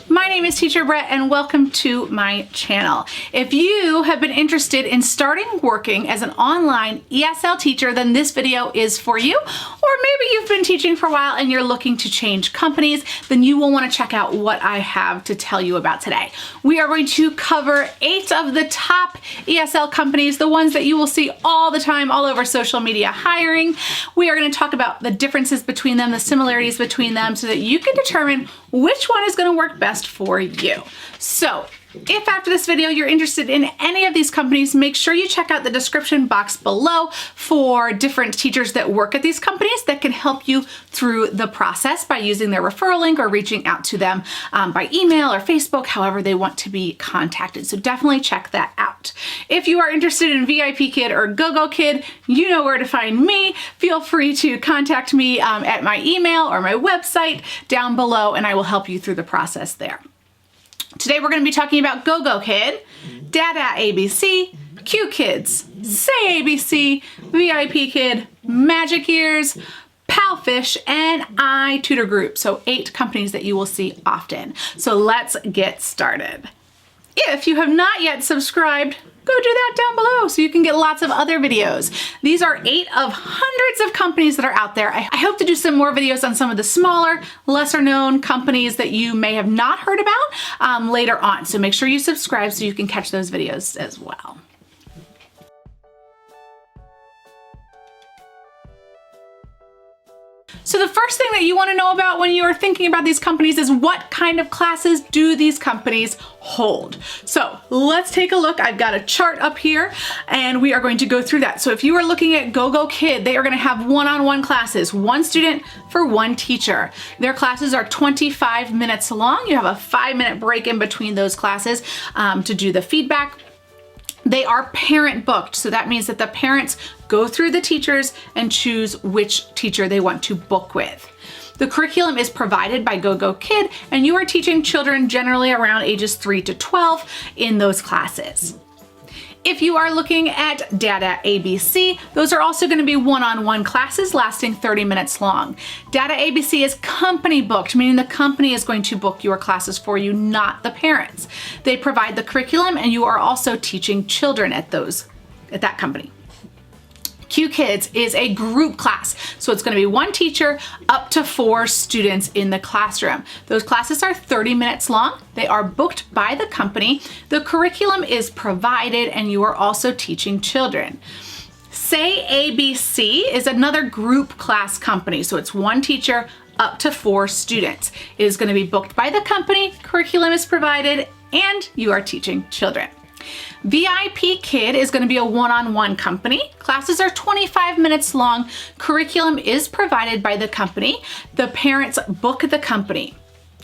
My name is Teacher Brett and welcome to my channel. If you have been interested in starting working as an online ESL teacher, then this video is for you. Or maybe you've been teaching for a while and you're looking to change companies, then you will want to check out what I have to tell you about today. We are going to cover 8 of the top ESL companies, the ones that you will see all the time all over social media hiring. We are going to talk about the differences between them, the similarities between them, so that you can determine which one is going to work best for you. So if after this video you're interested in any of these companies, make sure you check out the description box below for different teachers that work at these companies that can help you through the process by using their referral link or reaching out to them by email or Facebook, however they want to be contacted. So definitely check that out. If you are interested in VIP Kid or GoGo Kid, you know where to find me. Feel free to contact me at my email or my website down below, and I will help you through the process there. Today we're going to be talking about GoGo Kid, Dada ABC, Q Kids, Say ABC, VIP Kid, Magic Ears, Palfish, and iTutor Group. So 8 companies that you will see often. So let's get started. If you have not yet subscribed, go do that down below so you can get lots of other videos. These are 8 of hundreds of companies that are out there. I hope to do some more videos on some of the smaller, lesser known companies that you may have not heard about later on. So make sure you subscribe so you can catch those videos as well. So the first thing that you want to know about when you are thinking about these companies is what kind of classes do these companies hold? So let's take a look. I've got a chart up here and we are going to go through that. So if you are looking at GoGo Kid, they are going to have one-on-one classes, 1 student for 1 teacher. Their classes are 25 minutes long. You have a 5-minute break in between those classes to do the feedback. They are parent booked, so that means that the parents go through the teachers and choose which teacher they want to book with. The curriculum is provided by GoGo Kid, and you are teaching children generally around ages 3 to 12 in those classes. If you are looking at Dada ABC, those are also going to be one-on-one classes lasting 30 minutes long. Dada ABC is company booked, meaning the company is going to book your classes for you, not the parents. They provide the curriculum and you are also teaching children at that company. Q Kids is a group class, so it's going to be 1 teacher up to 4 students in the classroom. Those classes are 30 minutes long. They are booked by the company. The curriculum is provided and you are also teaching children. Say ABC is another group class company, so it's 1 teacher up to 4 students. It is going to be booked by the company, curriculum is provided, and you are teaching children. VIP Kid is going to be a one-on-one company. Classes are 25 minutes long. Curriculum is provided by the company. The parents book the company.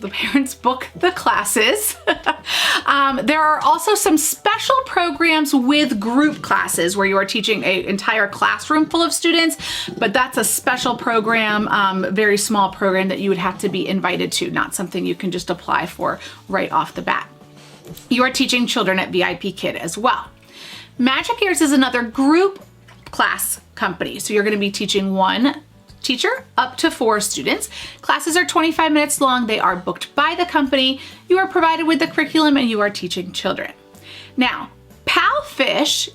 The parents book the classes. There are also some special programs with group classes where you are teaching an entire classroom full of students, but that's a special program, very small program that you would have to be invited to, not something you can just apply for right off the bat. You are teaching children at VIP Kid as well. Magic Ears is another group class company. So you're going to be teaching 1 teacher up to 4 students. Classes are 25 minutes long. They are booked by the company. You are provided with the curriculum and you are teaching children. Now, Palfish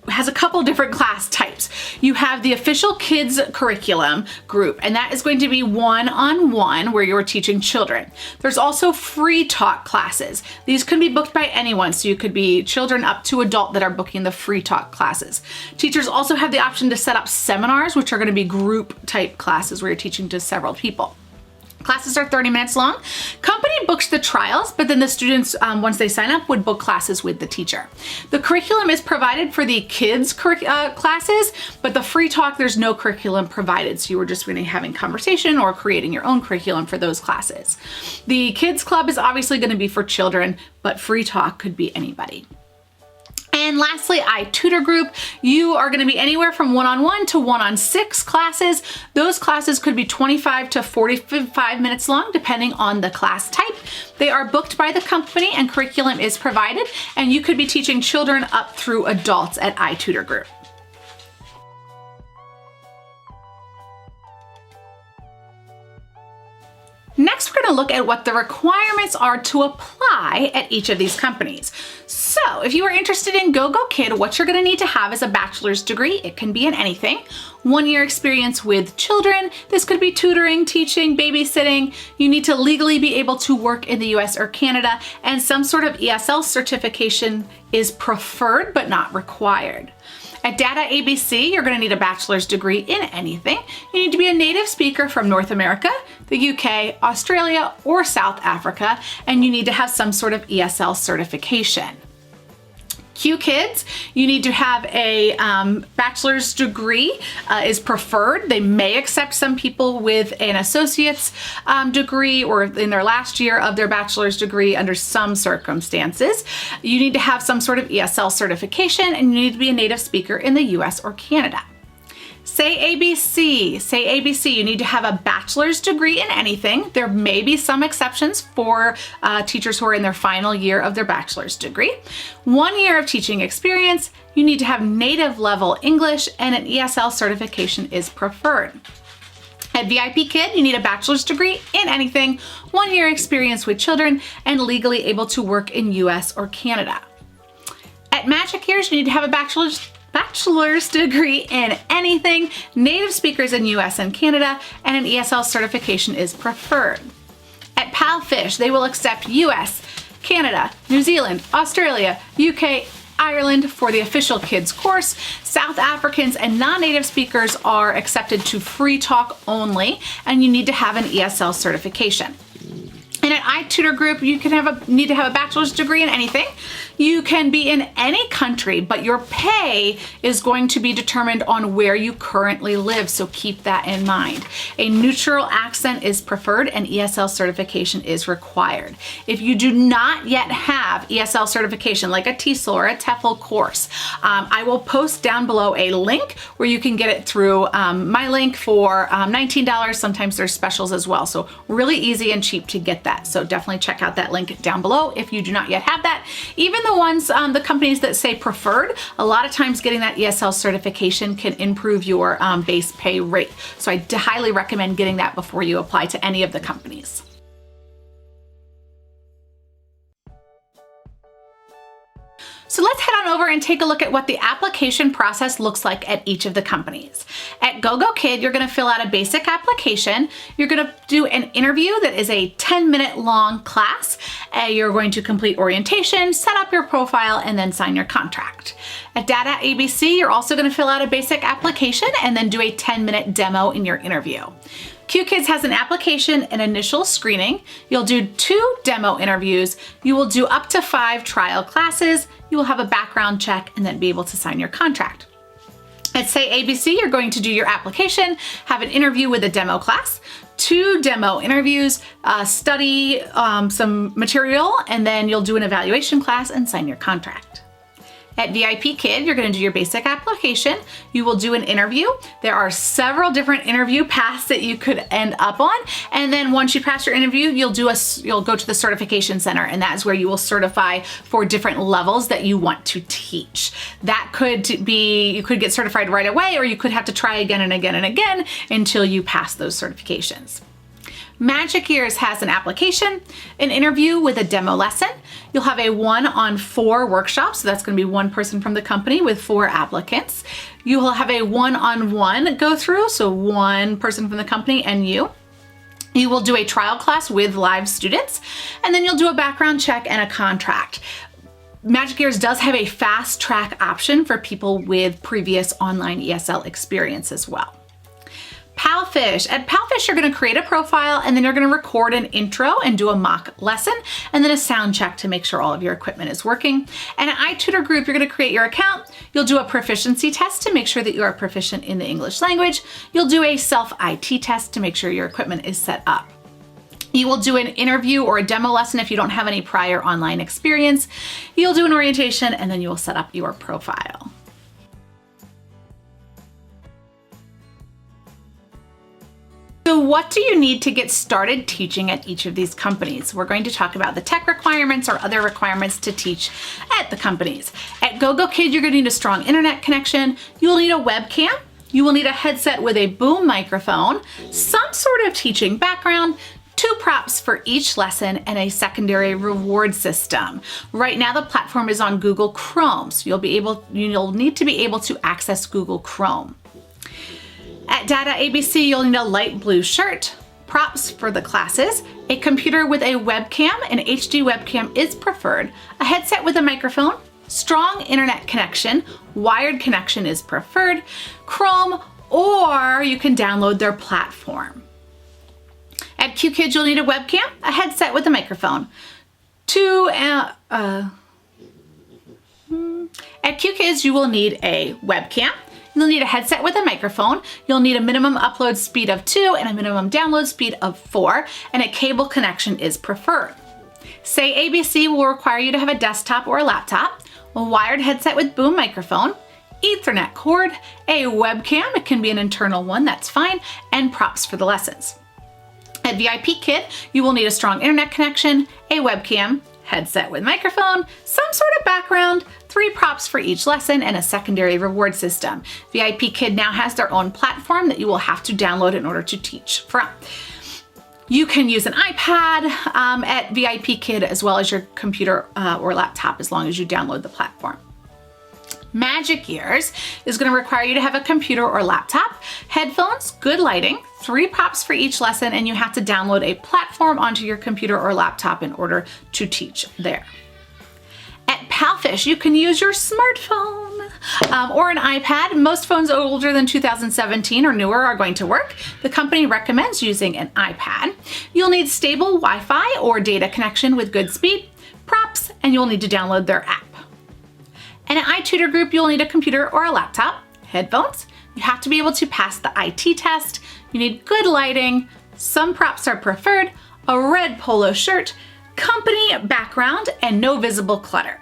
has a couple different class types. You have the official kids curriculum group, and that is going to be one-on-one where you're teaching children. There's also free talk classes. These can be booked by anyone, so you could be children up to adult that are booking the free talk classes. Teachers also have the option to set up seminars, which are going to be group type classes where you're teaching to several people. Classes are 30 minutes long. Company books the trials, but then the students, once they sign up, would book classes with the teacher. The curriculum is provided for the kids classes, but the free talk, there's no curriculum provided. So you were just really having conversation or creating your own curriculum for those classes. The kids club is obviously going to be for children, but free talk could be anybody. And lastly, iTutor Group, you are going to be anywhere from 1-on-1 to 1-on-6 classes. Those classes could be 25 to 45 minutes long, depending on the class type. They are booked by the company and curriculum is provided, and you could be teaching children up through adults at iTutor Group. Next, we're going to look at what the requirements are to apply at each of these companies. So if you are interested in GoGo Kid, what you're going to need to have is a bachelor's degree. It can be in anything. 1 year experience with children. This could be tutoring, teaching, babysitting. You need to legally be able to work in the US or Canada, and some sort of ESL certification is preferred but not required. At Data ABC, you're going to need a bachelor's degree in anything. You need to be a native speaker from North America, the UK, Australia, or South Africa, and you need to have some sort of ESL certification. Q Kids, you need to have a bachelor's degree is preferred. They may accept some people with an associate's degree or in their last year of their bachelor's degree under some circumstances. You need to have some sort of ESL certification, and you need to be a native speaker in the US or Canada. Say ABC, you need to have a bachelor's degree in anything. There may be some exceptions for teachers who are in their final year of their bachelor's degree. 1 year of teaching experience, you need to have native level English, and an ESL certification is preferred. At VIP Kid, you need a bachelor's degree in anything, 1 year experience with children, and legally able to work in US or Canada. At Magic Ears, you need to have a bachelor's degree in anything, native speakers in US and Canada, and an ESL certification is preferred. At PalFish, they will accept US, Canada, New Zealand, Australia, UK, Ireland for the official kids course. South Africans and non-native speakers are accepted to free talk only, and you need to have an ESL certification. And at iTutor Group, you can need to have a bachelor's degree in anything. You can be in any country, but your pay is going to be determined on where you currently live, so keep that in mind. A neutral accent is preferred, and ESL certification is required. If you do not yet have ESL certification, like a TESOL or a TEFL course, I will post down below a link where you can get it through my link for $19. Sometimes there's specials as well, so really easy and cheap to get that. So definitely check out that link down below if you do not yet have that. Even the ones, the companies that say preferred, a lot of times getting that ESL certification can improve your base pay rate. So I highly recommend getting that before you apply to any of the companies. So let's head on over and take a look at what the application process looks like at each of the companies. At GoGo Kid, you're going to fill out a basic application. You're going to do an interview that is a 10-minute long class. You're going to complete orientation, set up your profile, and then sign your contract. At Data ABC, you're also going to fill out a basic application and then do a 10-minute demo in your interview. Q Kids has an application and initial screening. You'll do 2 demo interviews. You will do up to 5 trial classes. You will have a background check and then be able to sign your contract. At Say ABC, you're going to do your application, have an interview with a demo class, 2 demo interviews, study some material, and then you'll do an evaluation class and sign your contract. At VIP Kid, you're going to do your basic application. You will do an interview. There are several different interview paths that you could end up on. And then once you pass your interview, you'll go to the certification center, and that's where you will certify for different levels that you want to teach. That could be, you could get certified right away, or you could have to try again and again and again until you pass those certifications. Magic Ears has an application, an interview with a demo lesson. You'll have a 1-on-4 workshop, so that's going to be 1 person from the company with 4 applicants. You will have a 1-on-1 go through, so 1 person from the company and you. You will do a trial class with live students, and then you'll do a background check and a contract. Magic Ears does have a fast track option for people with previous online ESL experience as well. PalFish. At PalFish, you're going to create a profile, and then you're going to record an intro and do a mock lesson, and then a sound check to make sure all of your equipment is working. And at iTutor Group, you're going to create your account. You'll do a proficiency test to make sure that you are proficient in the English language. You'll do a self-IT test to make sure your equipment is set up. You will do an interview or a demo lesson if you don't have any prior online experience. You'll do an orientation, and then you will set up your profile. So what do you need to get started teaching at each of these companies? We're going to talk about the tech requirements or other requirements to teach at the companies. At GoGo Kid, you're going to need a strong internet connection. You'll need a webcam. You will need a headset with a boom microphone, some sort of teaching background, 2 props for each lesson, and a secondary reward system. Right now the platform is on Google Chrome, so you'll need to be able to access Google Chrome. At Data ABC, you'll need a light blue shirt, props for the classes, a computer with a webcam, an HD webcam is preferred, a headset with a microphone, strong internet connection, wired connection is preferred, Chrome, or you can download their platform. At Q Kids, you'll need a webcam, a headset with a microphone. At Q Kids, you will need a webcam. You'll need a headset with a microphone. You'll need a minimum upload speed of 2 and a minimum download speed of 4, and a cable connection is preferred. Say ABC will require you to have a desktop or a laptop, a wired headset with boom microphone, Ethernet cord, a webcam, it can be an internal one, that's fine, and props for the lessons. At VIP Kid, you will need a strong internet connection, a webcam, headset with microphone, some sort of background, 3 props for each lesson, and a secondary reward system. VIP Kid now has their own platform that you will have to download in order to teach from. You can use an iPad at VIP Kid as well as your computer or laptop as long as you download the platform. Magic Ears is going to require you to have a computer or laptop, headphones, good lighting, 3 props for each lesson, and you have to download a platform onto your computer or laptop in order to teach there. At Palfish, you can use your smartphone or an iPad. Most phones older than 2017 or newer are going to work. The company recommends using an iPad. You'll need stable Wi-Fi or data connection with good speed, props, and you'll need to download their app. And at iTutor Group, you'll need a computer or a laptop, headphones. You have to be able to pass the IT test. You need good lighting. Some props are preferred, a red polo shirt, company background, and no visible clutter.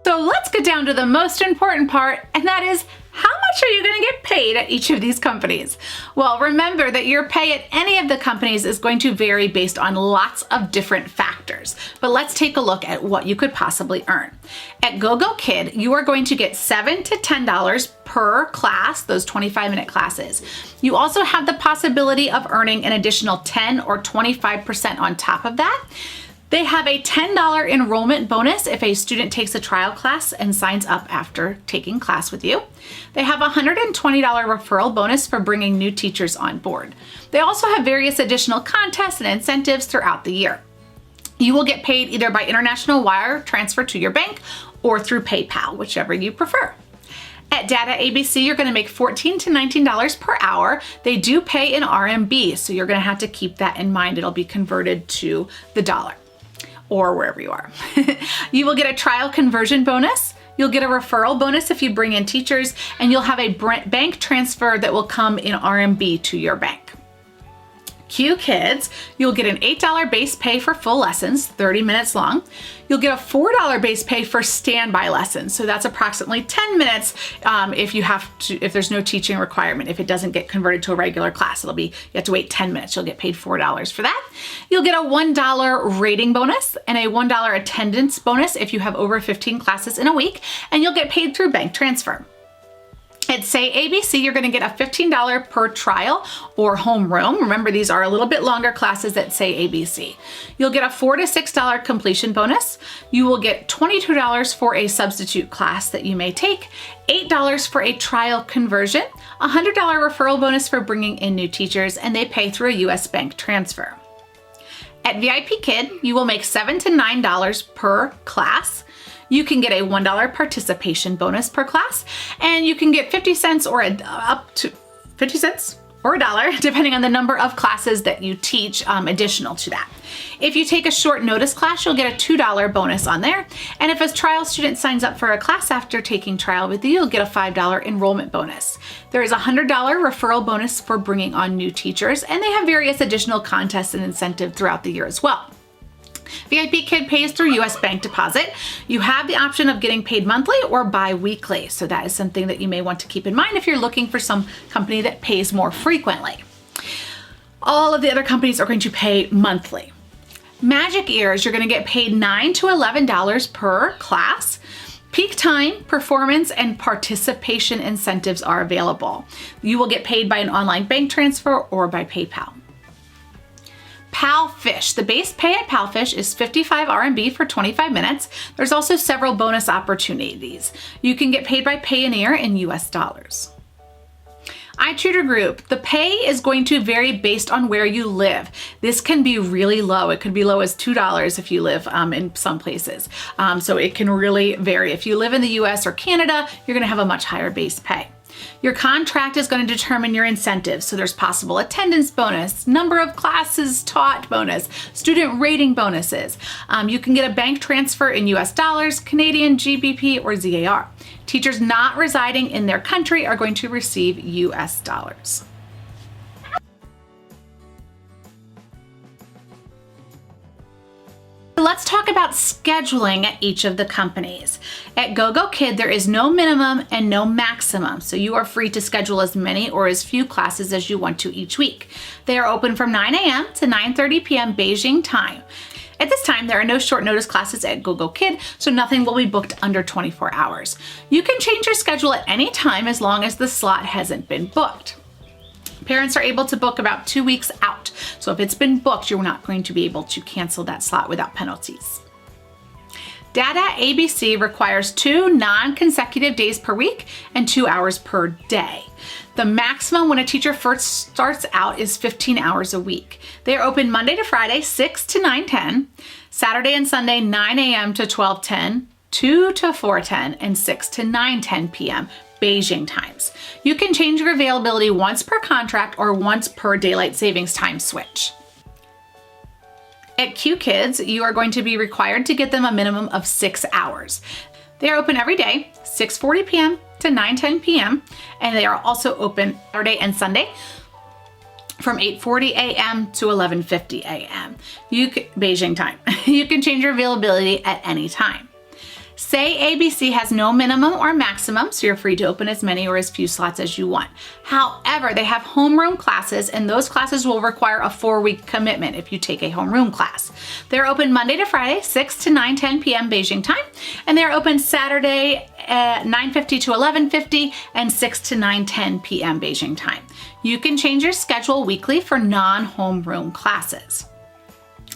So let's get down to the most important part, and that is, how much are you going to get paid at each of these companies? Well, remember that your pay at any of the companies is going to vary based on lots of different factors. But let's take a look at what you could possibly earn. At GoGo Kid, you are going to get $7 to $10 per class, those 25-minute classes. You also have the possibility of earning an additional 10 or 25% on top of that. They have a $10 enrollment bonus if a student takes a trial class and signs up after taking class with you. They have a $120 referral bonus for bringing new teachers on board. They also have various additional contests and incentives throughout the year. You will get paid either by international wire transfer to your bank or through PayPal, whichever you prefer. At Data ABC, you're going to make $14 to $19 per hour. They do pay in RMB, so you're going to have to keep that in mind. It'll be converted to the dollar, or wherever you are. You will get a trial conversion bonus. You'll get a referral bonus if you bring in teachers, and you'll have a bank transfer that will come in RMB to your bank. Q Kids, you'll get an $8 base pay for full lessons, 30 minutes long. You'll get a $4 base pay for standby lessons. So that's approximately 10 minutes if there's no teaching requirement. If it doesn't get converted to a regular class, you have to wait 10 minutes. You'll get paid $4 for that. You'll get a $1 rating bonus and a $1 attendance bonus if you have over 15 classes in a week, and you'll get paid through bank transfer. At Say ABC, you're going to get a $15 per trial or homeroom. Remember, these are a little bit longer classes at Say ABC. You'll get a $4 to $6 completion bonus. You will get $22 for a substitute class that you may take, $8 for a trial conversion, a $100 referral bonus for bringing in new teachers, and they pay through a US bank transfer. At VIP Kid, you will make $7 to $9 per class. You can get a $1 participation bonus per class, and you can get 50 cents or up to 50 cents or $1, depending on the number of classes that you teach additional to that. If you take a short notice class, you'll get a $2 bonus on there. And if a trial student signs up for a class after taking trial with you, you'll get a $5 enrollment bonus. There is a $100 referral bonus for bringing on new teachers, and they have various additional contests and incentives throughout the year as well. VIP Kid pays through US bank deposit. You have the option of getting paid monthly or bi-weekly, so that is something that you may want to keep in mind if you're looking for some company that pays more frequently. All of the other companies are going to pay monthly. Magic Ears, you're going to get paid $9 to $11 per class. Peak time, performance, and participation incentives are available. You will get paid by an online bank transfer or by PayPal. PalFish. The base pay at PalFish is 55 RMB for 25 minutes. There's also several bonus opportunities. You can get paid by Payoneer in US dollars. iTutor Group. The pay is going to vary based on where you live. This can be really low. It could be low as $2 if you live in some places. So it can really vary. If you live in the US or Canada, you're gonna have a much higher base pay. Your contract is going to determine your incentives. So there's possible attendance bonus, number of classes taught bonus, student rating bonuses. You can get a bank transfer in US dollars, Canadian GBP, or ZAR. Teachers not residing in their country are going to receive US dollars. Let's talk about scheduling at each of the companies. At GoGoKid, there is no minimum and no maximum, so you are free to schedule as many or as few classes as you want to each week. They are open from 9 a.m. to 9:30 p.m. Beijing time. At this time, there are no short notice classes at GoGoKid, so nothing will be booked under 24 hours. You can change your schedule at any time as long as the slot hasn't been booked. Parents are able to book about 2 weeks out. So if it's been booked, you're not going to be able to cancel that slot without penalties. Data ABC requires 2 non-consecutive days per week and 2 hours per day. The maximum when a teacher first starts out is 15 hours a week. They are open Monday to Friday, 6 to 9:10, Saturday and Sunday, 9 a.m. to 12:10, 2 to 4:10, and 6 to 9:10 p.m. Beijing times. You can change your availability once per contract or once per daylight savings time switch. At QKids, you are going to be required to get them a minimum of 6 hours. They are open every day, 6:40 p.m. to 9:10 p.m. and they are also open Saturday and Sunday from 8:40 a.m. to 11:50 a.m. Beijing time. You can change your availability at any time. Say ABC has no minimum or maximum, so you're free to open as many or as few slots as you want. However, they have homeroom classes, and those classes will require a 4-week commitment if you take a homeroom class. They're open Monday to Friday, 6 to 9:10 p.m. Beijing time, and they're open Saturday at 9:50 to 11:50 and 6 to 9:10 p.m. Beijing time. You can change your schedule weekly for non-homeroom classes.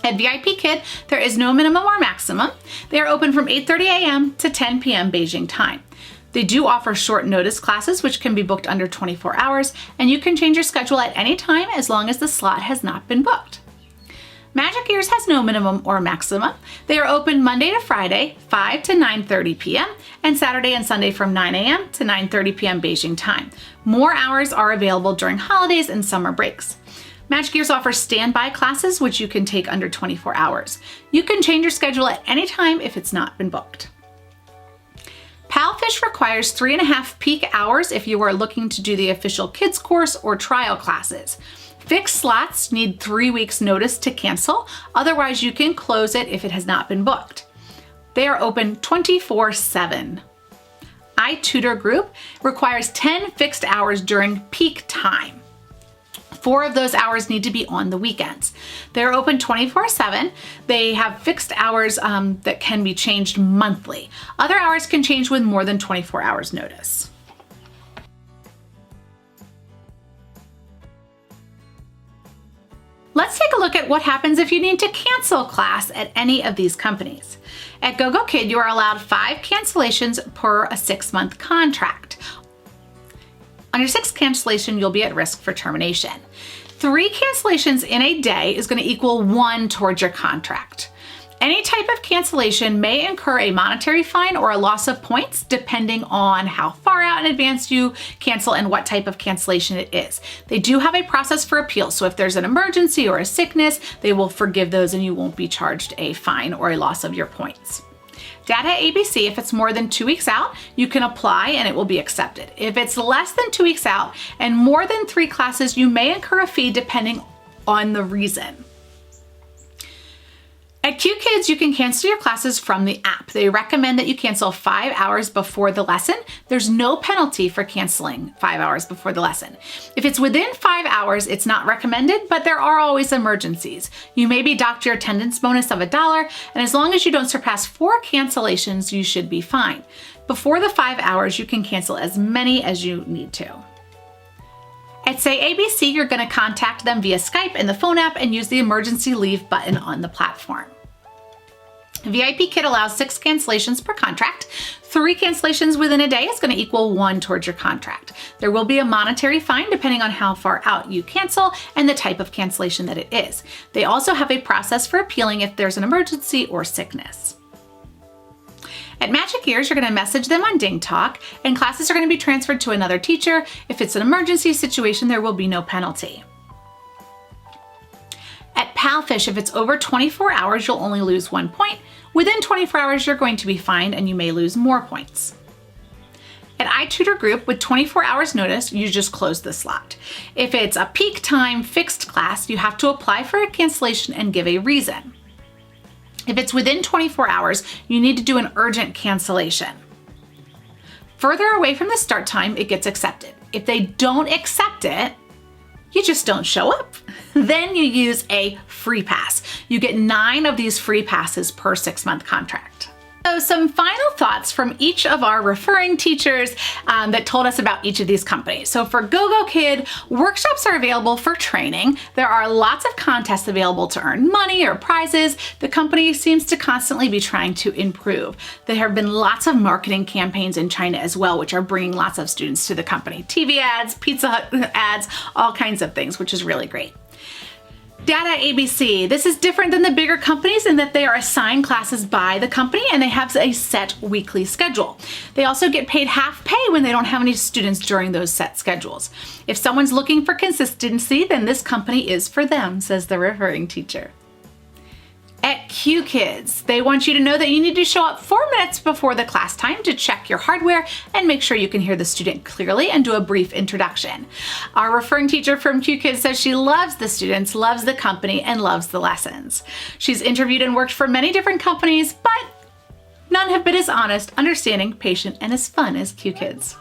At VIP Kid, there is no minimum or maximum. They are open from 8:30 a.m. to 10 p.m. Beijing time. They do offer short notice classes, which can be booked under 24 hours, and you can change your schedule at any time as long as the slot has not been booked. Magic Ears has no minimum or maximum. They are open Monday to Friday, 5 to 9:30 p.m., and Saturday and Sunday from 9 a.m. to 9:30 p.m. Beijing time. More hours are available during holidays and summer breaks. Magic Ears offers standby classes, which you can take under 24 hours. You can change your schedule at any time if it's not been booked. PalFish requires 3.5 peak hours if you are looking to do the official kids course or trial classes. Fixed slots need 3 weeks notice to cancel, otherwise you can close it if it has not been booked. They are open 24/7. iTutor Group requires 10 fixed hours during peak time. 4 of those hours need to be on the weekends. They're open 24/7. They have fixed hours that can be changed monthly. Other hours can change with more than 24 hours notice. Let's take a look at what happens if you need to cancel class at any of these companies. At GoGoKid, you are allowed 5 cancellations per a 6-month contract. On your 6th cancellation, you'll be at risk for termination. 3 cancellations in a day is going to equal 1 towards your contract. Any type of cancellation may incur a monetary fine or a loss of points depending on how far out in advance you cancel and what type of cancellation it is. They do have a process for appeal, so if there's an emergency or a sickness, they will forgive those and you won't be charged a fine or a loss of your points. Data ABC, if it's more than 2 weeks out, you can apply and it will be accepted. If it's less than 2 weeks out and more than 3 classes, you may incur a fee depending on the reason. At QKids, you can cancel your classes from the app. They recommend that you cancel 5 hours before the lesson. There's no penalty for canceling 5 hours before the lesson. If it's within 5 hours, it's not recommended, but there are always emergencies. You may be docked your attendance bonus of $1, and as long as you don't surpass 4 cancellations, you should be fine. Before the 5 hours, you can cancel as many as you need to. At Say ABC, you're going to contact them via Skype in the phone app and use the emergency leave button on the platform. VIP Kid allows 6 cancellations per contract. 3 cancellations within a day is going to equal 1 towards your contract. There will be a monetary fine depending on how far out you cancel and the type of cancellation that it is. They also have a process for appealing if there's an emergency or sickness. At Magic Ears, you're going to message them on Ding Talk, and classes are going to be transferred to another teacher. If it's an emergency situation, there will be no penalty. At Palfish, if it's over 24 hours, you'll only lose 1 point. Within 24 hours, you're going to be fined and you may lose more points. At iTutor Group, with 24 hours notice, you just close the slot. If it's a peak time fixed class, you have to apply for a cancellation and give a reason. If it's within 24 hours, you need to do an urgent cancellation. Further away from the start time, it gets accepted. If they don't accept it, you just don't show up. Then you use a free pass. You get 9 of these free passes per 6-month contract. So some final thoughts from each of our referring teachers that told us about each of these companies. So for GoGo Kid, workshops are available for training. There are lots of contests available to earn money or prizes. The company seems to constantly be trying to improve. There have been lots of marketing campaigns in China as well, which are bringing lots of students to the company. TV ads, Pizza Hut ads, all kinds of things, which is really great. Data ABC. This is different than the bigger companies in that they are assigned classes by the company and they have a set weekly schedule. They also get paid half pay when they don't have any students during those set schedules. If someone's looking for consistency, then this company is for them, says the referring teacher. At Q Kids, they want you to know that you need to show up 4 minutes before the class time to check your hardware and make sure you can hear the student clearly and do a brief introduction. Our referring teacher from Q Kids says she loves the students, loves the company, and loves the lessons. She's interviewed and worked for many different companies, but none have been as honest, understanding, patient, and as fun as Q Kids.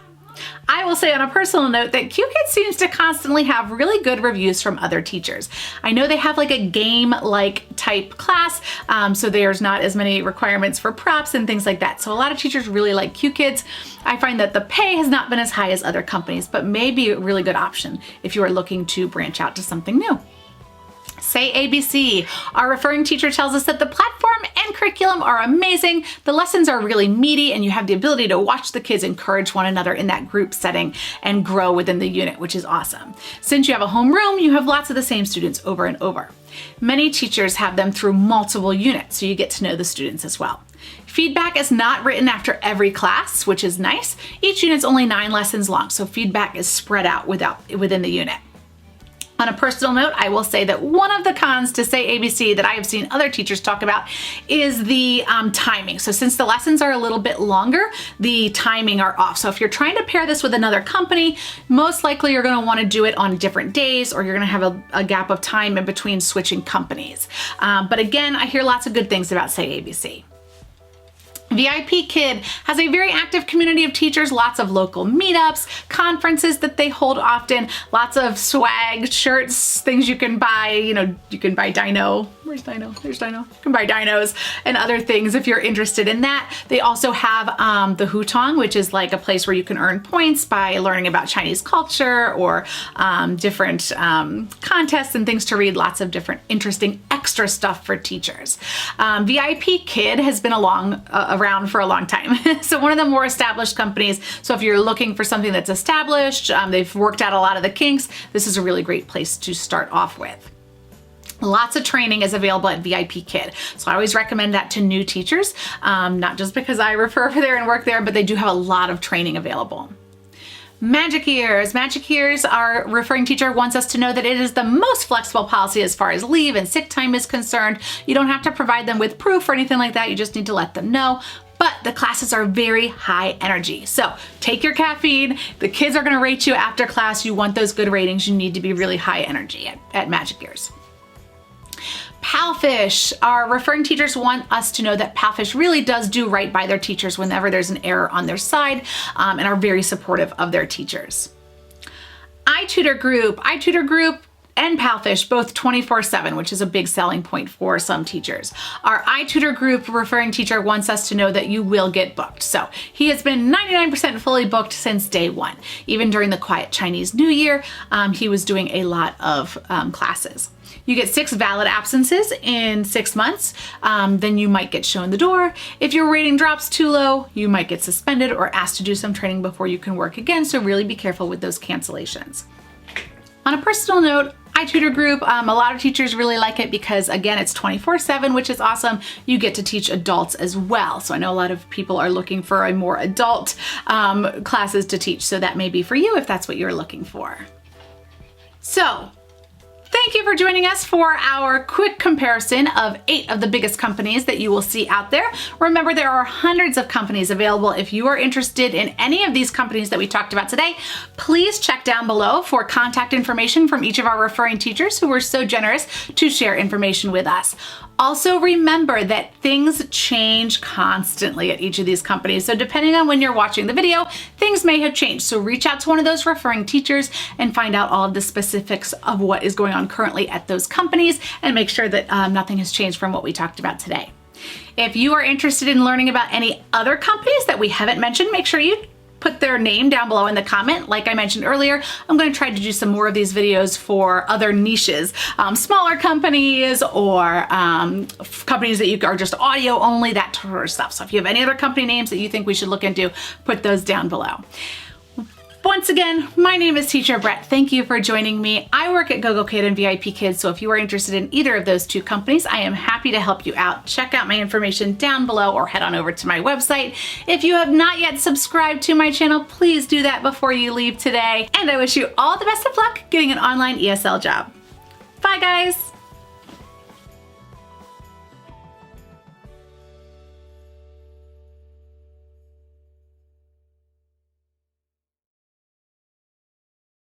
I will say on a personal note that Q Kids seems to constantly have really good reviews from other teachers. I know they have like a game-like type class, so there's not as many requirements for props and things like that. So a lot of teachers really like Q Kids. I find that the pay has not been as high as other companies, but may be a really good option if you are looking to branch out to something new. Say ABC. Our referring teacher tells us that the platform and curriculum are amazing. The lessons are really meaty and you have the ability to watch the kids encourage one another in that group setting and grow within the unit, which is awesome. Since you have a homeroom, you have lots of the same students over and over. Many teachers have them through multiple units, so you get to know the students as well. Feedback is not written after every class, which is nice. Each unit's only 9 lessons long, so feedback is spread out within the unit. On a personal note, I will say that one of the cons to Say ABC that I have seen other teachers talk about is the timing. So since the lessons are a little bit longer, the timing are off. So if you're trying to pair this with another company, most likely you're going to want to do it on different days, or you're going to have a gap of time in between switching companies. But again, I hear lots of good things about Say ABC. VIP Kid has a very active community of teachers, lots of local meetups, conferences that they hold often, lots of swag, shirts, things you can buy. You know, you can buy Dino. Where's Dino? There's Dino. You can buy dinos and other things if you're interested in that. They also have the Hutong, which is like a place where you can earn points by learning about Chinese culture or different contests and things to read, lots of different interesting extra stuff for teachers. VIP Kid has been around for a long time. So one of the more established companies. So if you're looking for something that's established, they've worked out a lot of the kinks, this is a really great place to start off with. Lots of training is available at VIP Kid. So I always recommend that to new teachers, not just because I refer over there and work there, but they do have a lot of training available. Magic Ears. Magic Ears, our referring teacher wants us to know that it is the most flexible policy as far as leave and sick time is concerned. You don't have to provide them with proof or anything like that. You just need to let them know. But the classes are very high energy. So take your caffeine. The kids are going to rate you after class. You want those good ratings. You need to be really high energy at Magic Ears. Palfish. Our referring teachers want us to know that Palfish really does do right by their teachers whenever there's an error on their side, and are very supportive of their teachers. iTutor Group. iTutor Group and Palfish, both 24/7, which is a big selling point for some teachers. Our iTutor group referring teacher wants us to know that you will get booked. So he has been 99% fully booked since day one. Even during the quiet Chinese New Year, he was doing a lot of classes. You get 6 valid absences in 6 months, then you might get shown the door. If your rating drops too low, you might get suspended or asked to do some training before you can work again, so really be careful with those cancellations. On a personal note, iTutor group, a lot of teachers really like it because, again, it's 24/7, which is awesome. You get to teach adults as well. So I know a lot of people are looking for a more adult classes to teach, so that may be for you if that's what you're looking for. So, thank you for joining us for our quick comparison of 8 of the biggest companies that you will see out there. Remember, there are hundreds of companies available. If you are interested in any of these companies that we talked about today, please check down below for contact information from each of our referring teachers who were so generous to share information with us. Also, remember that things change constantly at each of these companies. So depending on when you're watching the video, things may have changed. So reach out to one of those referring teachers and find out all of the specifics of what is going on currently at those companies and make sure that nothing has changed from what we talked about today. If you are interested in learning about any other companies that we haven't mentioned, make sure you put their name down below in the comment. Like I mentioned earlier, I'm going to try to do some more of these videos for other niches, smaller companies or companies that you are just audio only, that sort of stuff. So if you have any other company names that you think we should look into, put those down below. Once again, my name is Teacher Brett. Thank you for joining me. I work at GoGo Kid and VIP Kids, so if you are interested in either of those 2 companies, I am happy to help you out. Check out my information down below or head on over to my website. If you have not yet subscribed to my channel, please do that before you leave today. And I wish you all the best of luck getting an online ESL job. Bye, guys.